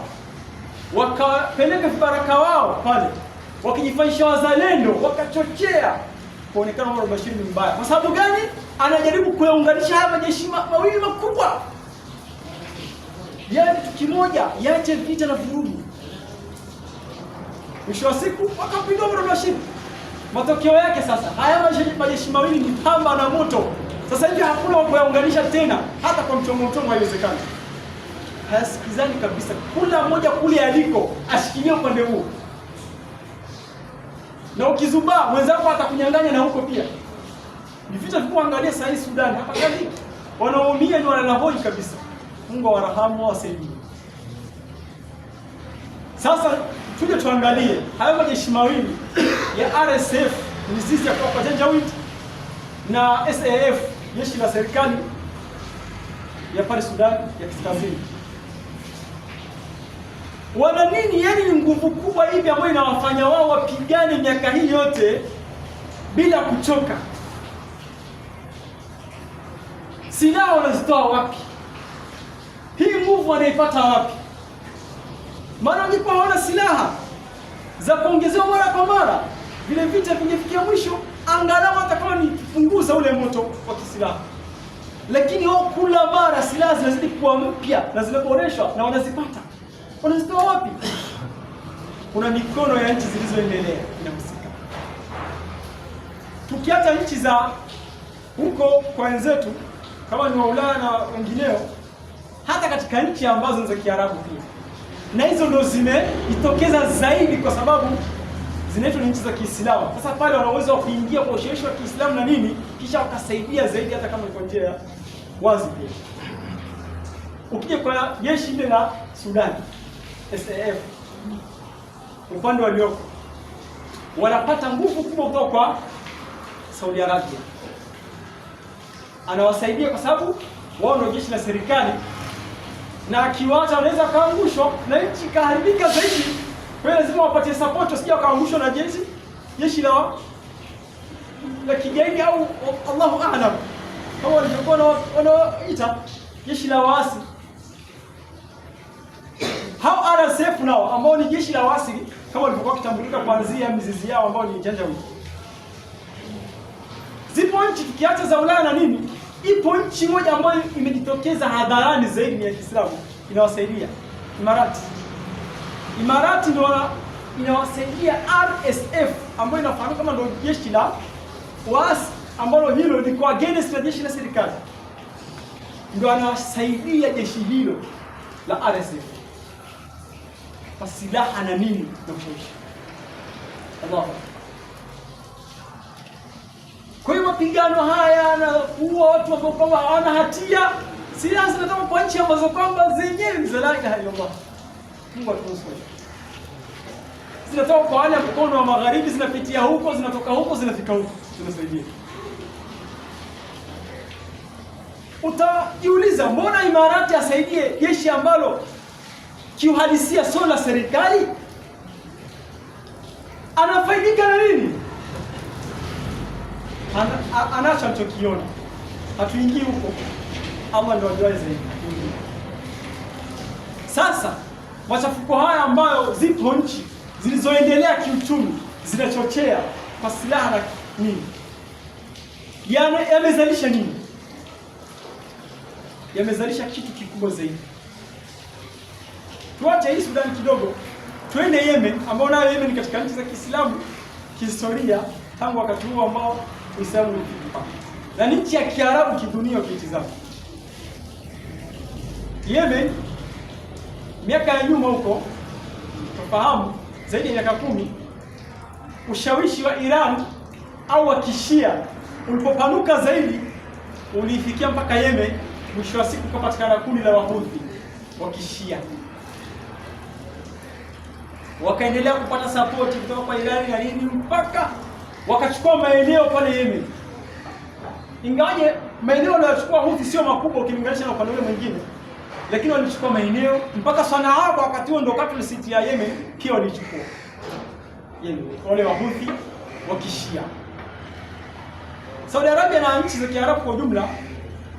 wakapeleka vibaraka wao pale, wakijifanyisha wazalendo, wakachochea kuonekana Omar al-Bashir ni mbaya. Kwa sababu gani? Anajaribu kuyaunganisha haya majeshi mawili makubwa, yaani kitu kimoja, yache vita na vurugu. Mwisho wa siku wakapiga Omar al-Bashir. Matokeo yake sasa haya majeshi mawili ni pamba na moto. Sasa hivi hakuna wa kuyaunganisha tena, hata kwa mchongo haiwezekani. Hayasikizani kabisa, kila mmoja kule aliko ashikilie upande huo, na ukizubaa mwenzako atakunyang'anya na huko pia. Ni vita vikubwa. Angalia sasa hii Sudan hapa kali, wanaumia ni wanalahoi kabisa. Mungu awarahamu wasaidie. Sasa tuje tuangalie hayo majeshi mawili ya RSF, mizizi ya kwa Janjaweed, na SAF, jeshi la serikali ya pale Sudan ya Kaskazini. Wana nini? Yaani ni nguvu kubwa hivi ambayo inawafanya wao wapigane miaka hii yote bila kuchoka. Silaha wanazitoa wapi? Hii nguvu wanaipata wapi? Maana wangekuwa hawana silaha za kuongezewa mara kwa mara, vile vita vingefikia mwisho, angalau hata kama ni kupunguza ule moto wa kisilaha. Lakini wao kula mara silaha zinazidi kuwa mpya na zinaboreshwa na wanazipata. Wanazitoa wapi? Kuna mikono ya nchi zilizoendelea inahusika. tukiacha nchi za huko kwa wenzetu kama ni wa Ulaya na wengineo, hata katika nchi ambazo ni za Kiarabu pia, na hizo ndio zimejitokeza zaidi kwa sababu zinaitwa ni nchi za Kiislamu. Sasa pale wanaweza kuingia kwa ushawishi wa Kiislamu na nini, kisha wakasaidia zaidi, hata kama iko njia wazi pia. Ukija kwa jeshi ile la Sudan SAF, upande walioko wanapata nguvu kubwa kutoka kwa Saudi Arabia, anawasaidia kwa sababu wao ndio jeshi la serikali, na akiwacha wanaweza kaangushwa na nchi kaharibika zaidi. Kwa hiyo lazima wapatie support, usije kaangushwa na jeshi la kigaidi au Allahu a'lam kama walivyokuwa wanaoita jeshi la waasi. Hao RSF nao ambao ni jeshi la waasi kama walivyokuwa kitambulika kuanzia mizizi yao ambao ni Janjaweed. Zipo nchi tukiacha za Ulaya na nini, ipo nchi moja ambayo imejitokeza hadharani zaidi ya Kiislamu inawasaidia, Imarati ndio inawasaidia RSF ambayo inafahamika kama ndio jeshi la waasi ambalo hilo liko against na jeshi la serikali. Ndio anawasaidia jeshi hilo la RSF kwa silaha na nini na ushawishi. Allah. Kwa hiyo mapigano haya na kuua watu ambao kwamba hawana hatia, silaha zinatoka kwa nchi ambazo kwamba zenyewe ni za la ilaha illallah. Mungu atusaidie. Zinatoka kwa wale mkono wa magharibi, zinapitia huko, zinatoka huko, zinafika huko. Tunasaidia. Utajiuliza, mbona Imarati asaidie jeshi ambalo kiuhalisia sio la serikali? Anafaidika na nini? Anacho alichokiona. Hatuingii huko. Allah ndio ajua zaidi. Sasa machafuko haya ambayo zipo nchi zilizoendelea kiuchumi zinachochea kwa silaha na nini, yamezalisha nini? Yamezalisha kitu kikubwa zaidi. Tuache hii Sudan kidogo, twende Yemen, ambao nayo Yemen katika nchi za Kiislamu kihistoria tangu wakati huo ambao Uislamu ulifika, na ni nchi ya Kiarabu kidunia ukitizama. Yemen miaka ya nyuma huko, tufahamu zaidi ya miaka 10, ushawishi wa Iran au wa Kishia ulipopanuka zaidi, ulifikia mpaka Yemen. Mwisho wa siku kupatikana kundi la Wahuthi wa Kishia, wakaendelea kupata support kutoka kwa Iran na nini, mpaka wakachukua maeneo pale Yemen. Ingawaje maeneo waliyochukua Houthi sio makubwa ukilinganisha na upande ule mwingine, lakini walichukua maeneo mpaka Sanaa. Wakati huo ndio capital city ya Yemen pia walichukua Yemen, wale Wahuthi wa Kishia. Saudi Arabia na nchi za Kiarabu kwa ujumla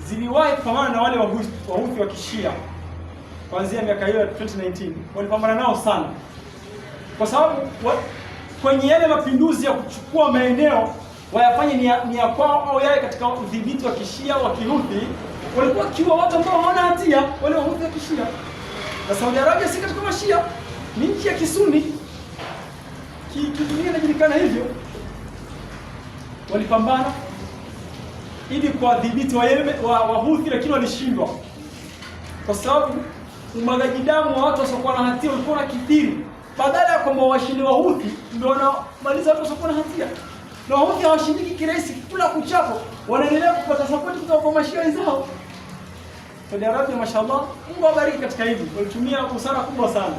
ziliwahi kupambana na wale Wahuthi wa Kishia kuanzia miaka hiyo ya 2019. Walipambana nao sana kwa sababu kwenye yale mapinduzi ya kuchukua maeneo wayafanye ni ya kwao au yale katika udhibiti wa Kishia wa Kihuthi, walikuwa kiwa watu ambao hawana hatia, wale Wahuthi wa Kishia. Na Saudi Arabia si katika Mashia, ni nchi ya Kisuni, kidunia inajulikana hivyo. Walipambana ili kuwadhibiti Wahuthi, lakini walishindwa kwa sababu umwagaji damu wa watu wasiokuwa na hatia ulikuwa unakithiri. Badala ya kwamba washinde Wahuthi ndio wanamaliza watu wasiokuwa na hatia, na Wahuthi hawashindiki kirahisi, kila kuchapo wanaendelea kupata support kutoka kwa Mashia wenzao. Saudi Arabia mashallah, Mungu awabariki katika hili, walitumia busara kubwa sana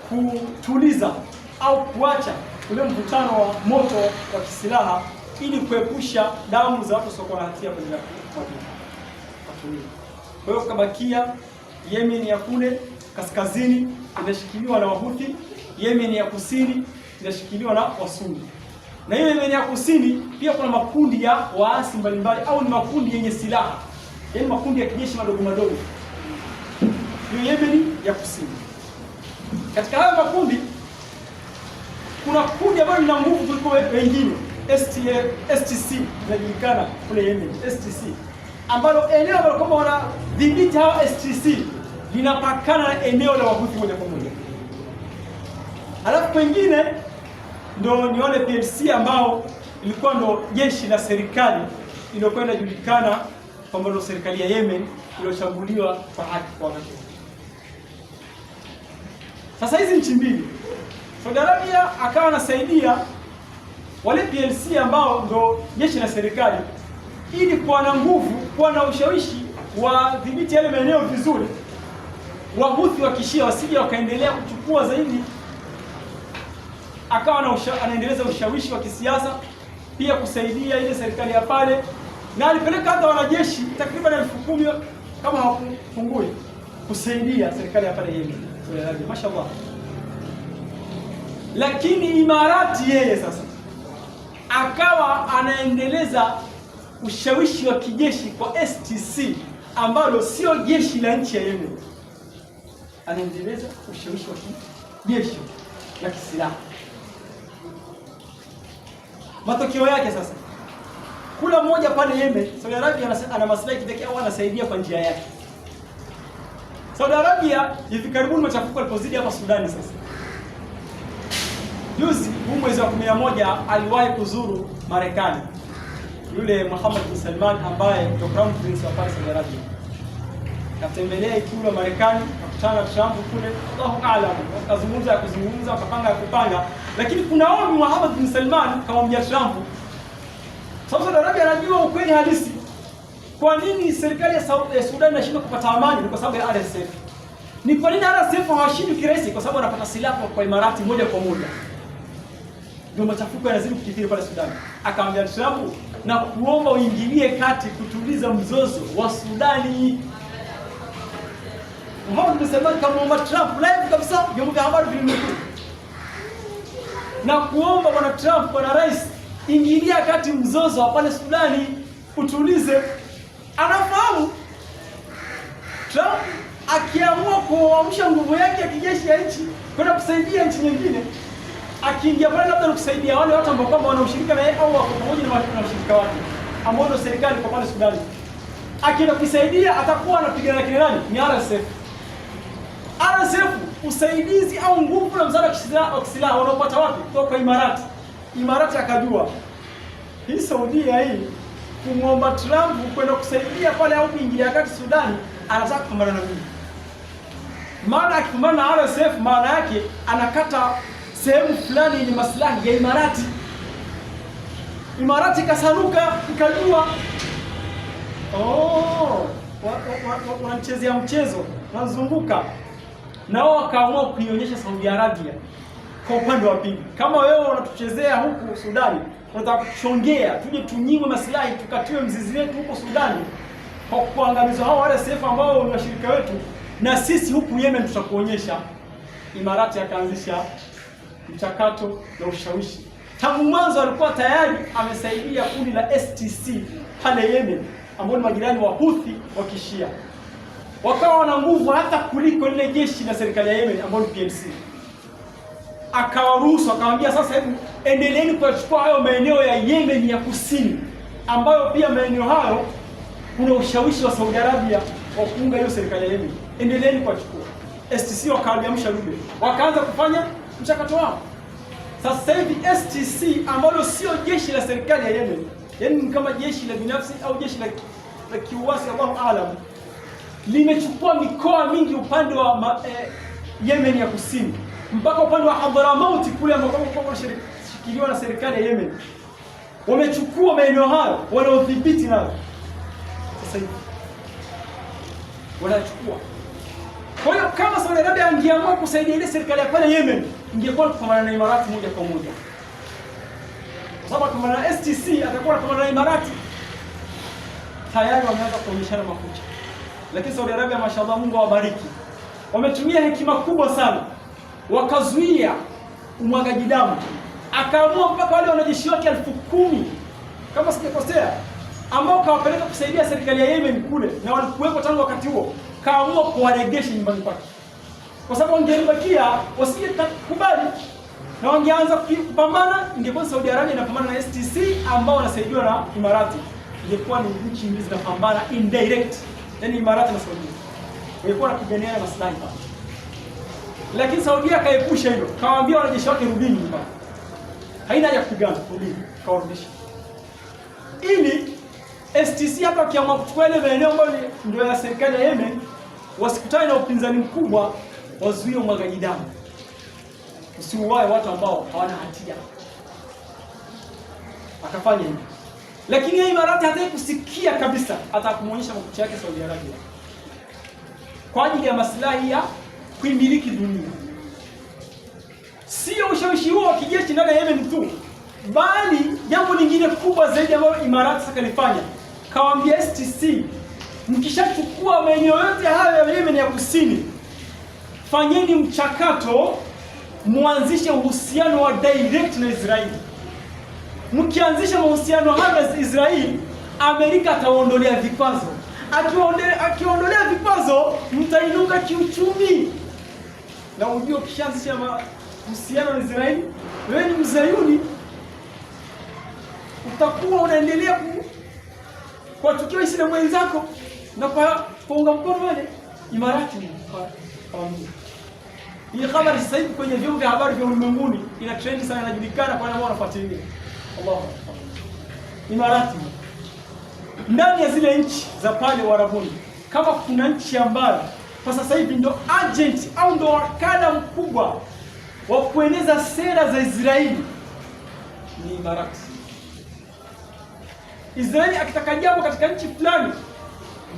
kutuliza au kuacha ule mvutano wa moto wa kisilaha ili kuepusha damu za watu wasiokuwa na hatia kwenye watu. Kwa hiyo kabakia Yemen ya kule kaskazini inashikiliwa na Wahuthi, Yemen ya kusini inashikiliwa na Wasuni. Na hiyo Yemen ya kusini pia kuna makundi ya waasi mbalimbali au ni makundi yenye silaha, yaani makundi ya kijeshi madogo madogo. Hiyo Yemen ya kusini. Katika hayo makundi kuna kundi ambalo lina nguvu kuliko wengine, STC inajulikana kule Yemen, STC, ambalo eneo ambalo kama wanadhibiti hawa STC linapakana na eneo la Wahuthi moja kwa moja. Halafu pengine ndio ni wale PLC ambao ilikuwa ndo jeshi la serikali iliyokuwa inajulikana kwamba ndo serikali ya Yemen iliyoshambuliwa kwa haki kwa wakati. Sasa hizi nchi mbili, Saudi Arabia akawa anasaidia wale PLC ambao ndo jeshi la serikali ili kuwa na nguvu, kuwa na ushawishi wa dhibiti yale maeneo vizuri, Wahuthi wa Kishia wasije wakaendelea kuchukua zaidi. Akawa anaendeleza ushawishi wa kisiasa, pia kusaidia ile serikali ya pale, na alipeleka hata wanajeshi takriban 10,000 kama hawapungui kusaidia serikali ya pale Yemen. Mashaallah. Lakini Imarati yeye sasa akawa anaendeleza ushawishi wa kijeshi kwa STC ambalo sio jeshi la nchi ya Yemen. Anaendeleza ushawishi wa kijeshi la kisilaha. Matokeo yake sasa, kula mmoja pale Yemen, Saudi Arabia ana maslahi kipekee au anasaidia kwa njia yake. Saudi Arabia hivi karibuni machafuko yalipozidi hapa Sudani sasa. Juzi mwezi wa 11 aliwahi kuzuru Marekani yule Mohammed bin Salman ambaye ndio Crown Prince wa pale Saudi Arabia. Katembelea ikulu ya Marekani, akakutana na Trump kule, Allahu a'lam, akazungumza, akapanga, lakini kuna ombi Mohammed bin Salman kamwambia Trump, sababu Saudi Arabia anajua ukweli halisi. Kwa nini serikali ya Sudan inashindwa kupata amani? Ni kwa sababu ya RSF. Ni kwa nini RSF hawashindi kirahisi? Kwa sababu wanapata silaha kwa Imarati moja kwa moja. Ndio machafuko yanazidi kukithiri pale Sudan. Akamwambia Trump, na kuomba uingilie kati kutuliza mzozo wa Sudani. Mohammed bin Salman kamwomba Trump live kabisa, vyombo vya habari vilimnukuu, na kuomba bwana Trump, bwana rais, ingilia kati mzozo wa pale Sudani, utulize. Anafahamu Trump akiamua kuamsha nguvu yake ya kijeshi ya nchi kwenda kusaidia nchi nyingine, akiingia pale labda kusaidia wale watu ambao kwamba wanaushirika na yeye au wako pamoja na washirika wake ambao ndio serikali kwa pale Sudani, akienda kusaidia atakuwa anapigana na kile nani? Ni RSF. RSF usaidizi au nguvu na msaada wa kisilaha wanaopata wapi? Kutoka Imarati. Imarati akajua hii Saudia hii kumwomba Trump kwenda kusaidia pale au kuingilia kati Sudani, anataka kupambana na mimi. Maana akipambana na RSF maana yake anakata sehemu fulani yenye maslahi ya Imarati. Imarati kasanuka, ikajua wanachezea mchezo, wanazunguka. Na wao wakaamua kuionyesha Saudi Arabia kwa upande wa pili. Kama wewe unatuchezea huku Sudani, unataka kuchongea, tuje tunyimwe maslahi, tukatiwe mzizi wetu huko Sudani kwa kuangamiza hao RSF ambao ni washirika wetu, na sisi huku Yemen tutakuonyesha. Imarati akaanzisha mchakato na ushawishi. Tangu mwanzo alikuwa tayari amesaidia kundi la STC pale Yemen ambao ni majirani wa Houthi wa Kishia. Wakawa wana nguvu hata kuliko lile jeshi la serikali ya Yemen ambao ni PLC. Akawaruhusu, akamwambia sasa hebu endeleeni kuchukua hayo maeneo ya Yemen ya kusini, ambayo pia maeneo hayo kuna ushawishi wa Saudi Arabia wa kuunga hiyo serikali ya Yemen. Endeleeni kuchukua. STC wakaamsha rube, wakaanza kufanya mchakato wao. Sasa hivi STC ambalo sio jeshi la serikali ya Yemen, yaani ni kama jeshi la binafsi au jeshi la kiuasi, Allahu a'lam, limechukua mikoa mingi upande wa Yemen ya kusini mpaka upande wa Hadramaut kule ambako wanashikiliwa na serikali ya Yemen. Wamechukua maeneo hayo, wanaodhibiti nayo. Sasa hivi wanachukua. Kwa hiyo kama Saudi Arabia angeamua kusaidia ile serikali ya pale Yemen, ingekuwa kupambana na Imarati moja kwa moja. Kwa sababu kama na STC atakuwa kupambana na Imarati, tayari wameanza kuonyeshana makucha. Lakini Saudi Arabia, mashaallah, Mungu awabariki, wametumia hekima kubwa sana, wakazuia umwagaji damu. Akaamua mpaka wale wanajeshi wake 10,000 kama sijakosea, ambao kawapeleka kusaidia serikali ya Yemen kule na walikuwepo tangu wakati huo, kaamua kuwaregesha nyumbani kwake. Kwa sababu wangelibakia wasingekubali na wangeanza kupambana, ingekuwa Saudi Arabia inapambana na STC ambao wanasaidiwa na Imarati. Ingekuwa ni nchi mbili zinapambana indirect, yani Imarati na Saudi. Ingekuwa wanapigania maslahi pale. Lakini Saudi akaepusha hilo. Kawaambia wanajeshi wake rudini nyumbani. haina haja kupigana, rudi kawarudisha, ili STC hata wakiamua kuchukua ile maeneo ambayo ndio ya serikali ya Yemen, wasikutane na upinzani mkubwa, wazuie umwagaji damu, usiuae watu ambao hawana hatia. Akafanya hivyo, lakini yeye Imarati hataki kusikia kabisa, atakumuonyesha makucha yake Saudi Arabia kwa ajili ya maslahi ya kuimiliki dunia. Sio ushawishi huo wa kijeshi ndani ya Yemen tu, bali jambo lingine kubwa zaidi ambalo Imarati sasa kalifanya, kawaambia STC, mkishachukua maeneo yote hayo ya Yemen ya kusini, fanyeni mchakato muanzishe uhusiano wa direct na Israeli. Mkianzisha mahusiano haya na Israeli, Amerika ataondolea vikwazo. Akiondolea vikwazo, mtainuka kiuchumi. Na ujue ukishaanzisha mahusiano na Israeli, wewe ni mzayuni, utakuwa unaendelea kwa tukio Waislamu wenzako na kwa kuunga mkono wale Imarati. Hii habari sasa hivi kwenye vyombo vya habari vya ulimwenguni ina trend sana, inajulikana kwa wale wanafuatilia. Allahu Akbar. Imarati ndani ya zile nchi za pale Uarabuni, kama kuna nchi ambayo kwa sasa hivi ndo agent au ndo wakala mkubwa wa kueneza sera za Israeli, ni Imarati. Israeli akitaka jambo katika nchi fulani,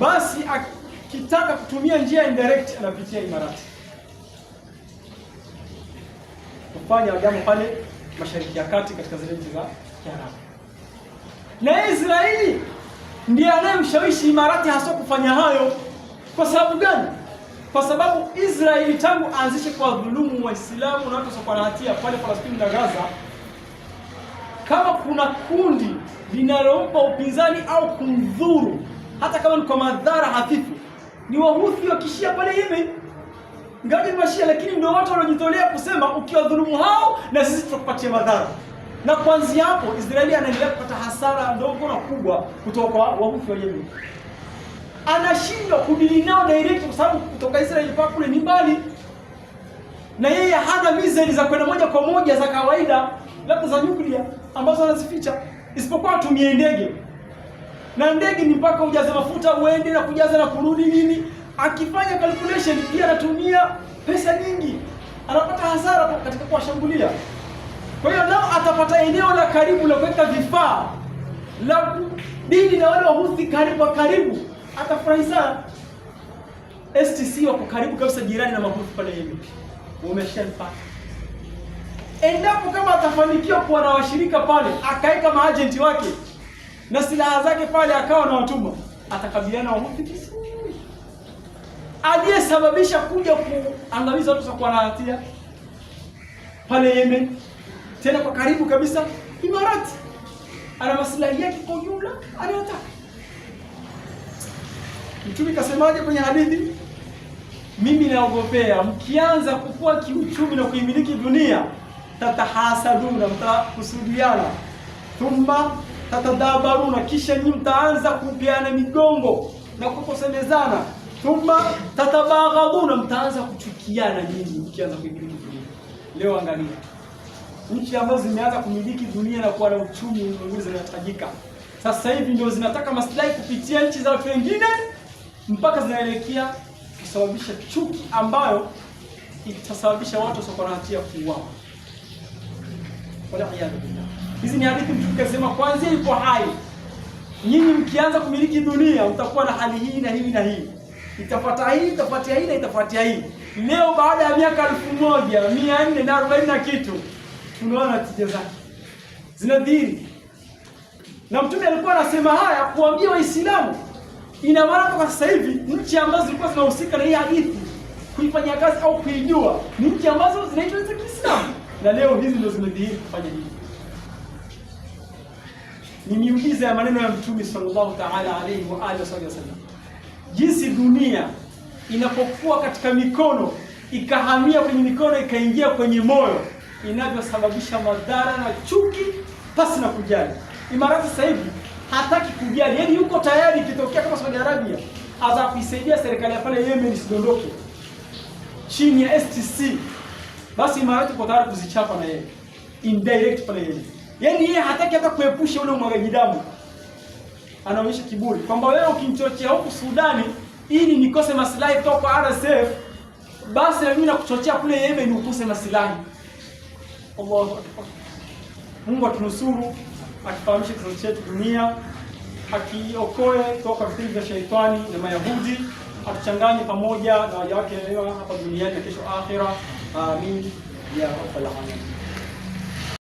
basi akitaka kutumia njia indirect anapitia Imarati kufanya jambo pale Mashariki ya Kati, katika zile nchi za Kiarabu. Na Israeli ndiye anayemshawishi Imarati hasa kufanya hayo. Kwa sababu gani? Kwa sababu Israeli tangu aanzishe kwa dhulumu Waislamu na watu wasiokuwa na hatia pale Palestina na Gaza, kama kuna kundi linalompa upinzani au kumdhuru, hata kama ni kwa madhara hafifu, ni Wahuthi wa Kishia pale Yemen. Ngaje Mashia, lakini ndio watu waliojitolea kusema ukiwadhulumu hao na sisi tutakupatia madhara. Na kuanzia hapo Israeli anaendelea kupata hasara ndogo na kubwa kutoka kwa Wahuthi wa Yemen. Anashindwa kudili nao direct kwa sababu kutoka Israeli mpaka kule ni mbali. Na yeye hana mizeni za kwenda moja kwa moja za kawaida, labda za nyuklia ambazo anazificha, isipokuwa atumie ndege. Na ndege ni mpaka ujaze mafuta uende na kujaza na kurudi nini. Akifanya calculation pia anatumia pesa nyingi, anapata hasara katika kuwashambulia. Kwa hiyo nao atapata eneo la karibu la kuweka vifaa la kudili na wale Wahuthi karibu, atafurahi sana. STC wako karibu kabisa, jirani na Wahuthi pale Yemen, wameshampata. Endapo kama atafanikiwa kuwa na washirika pale, akaeka maagenti wake na silaha zake pale, akawa na watuma, atakabiliana na Wahuthi vizuri. Aliyesababisha kuja kuangamiza watu wasiokuwa na hatia pale Yemen, tena kwa karibu kabisa, Imarati ana maslahi yake kwa jumla anayotaka. Mtume kasemaje kwenye hadithi? Mimi naogopea mkianza kukua kiuchumi na kuimiliki dunia, tatahasaduna, mtakusudiana, thumma tatadabaruna, kisha nyinyi mtaanza kupeana migongo na kukosemezana, thumma tatabaghaduna, mtaanza kuchukiana nyinyi mkianza kuimiliki dunia. Leo angalia nchi ambazo zimeanza kumiliki dunia na kuwa na uchumi ulimwenguni zinatajika, sasa hivi ndio zinataka maslahi kupitia nchi za watu wengine, mpaka zinaelekea kusababisha chuki ambayo itasababisha watu wasiokuwa na hatia kuuawa. Wala iyadhu billah. Hizi ni hadithi Mtume kasema kwanza ipo hai, nyinyi mkianza kumiliki dunia mtakuwa na hali hii na hii na hii, itafuata hii, itafuatia hii na itafuatia hii. Leo baada ya miaka 1440 na kitu, tunaona tija zake zinadhiri. Na Mtume alikuwa anasema haya kuambia Waislamu. Ina maana kwa sasa hivi nchi ambazo zilikuwa zinahusika na hii hadithi kuifanyia kazi au kuijua ni nchi ambazo zinaitwa za Kiislamu, na leo hizi ndio zimedhihiri kufanya hivi. Ni miujiza ya maneno ya Mtume sallallahu ta'ala alayhi wa alihi wasallam. Jinsi dunia inapokuwa katika mikono ikahamia kwenye mikono ikaingia kwenye moyo, inavyosababisha madhara na chuki pasi na kujali. Imarati sasa hivi hataki kujali, yaani yuko tayari kitokea kama Saudi Arabia aza kuisaidia serikali ya pale Yemen isidondoke chini ya STC, basi Imarati iko tayari kuzichapa na yeye. indirect pale Yemen. Yaani yeye hataki hata kuepusha ule umwagaji damu. Anaonyesha kiburi kwamba wewe ukinichochea huku Sudani ili nikose maslahi kutoka kwa RSF, basi mimi nakuchochea kule Yemen ukose maslahi. Allahu Akbar. Mungu atunusuru, atufahamishe kizazi chetu dunia, akiokoe kutoka vitimbi vya shaitani na Mayahudi, atuchanganye pamoja na waja wake hapa duniani na kesho akhira. Amin ya rabbal alamin.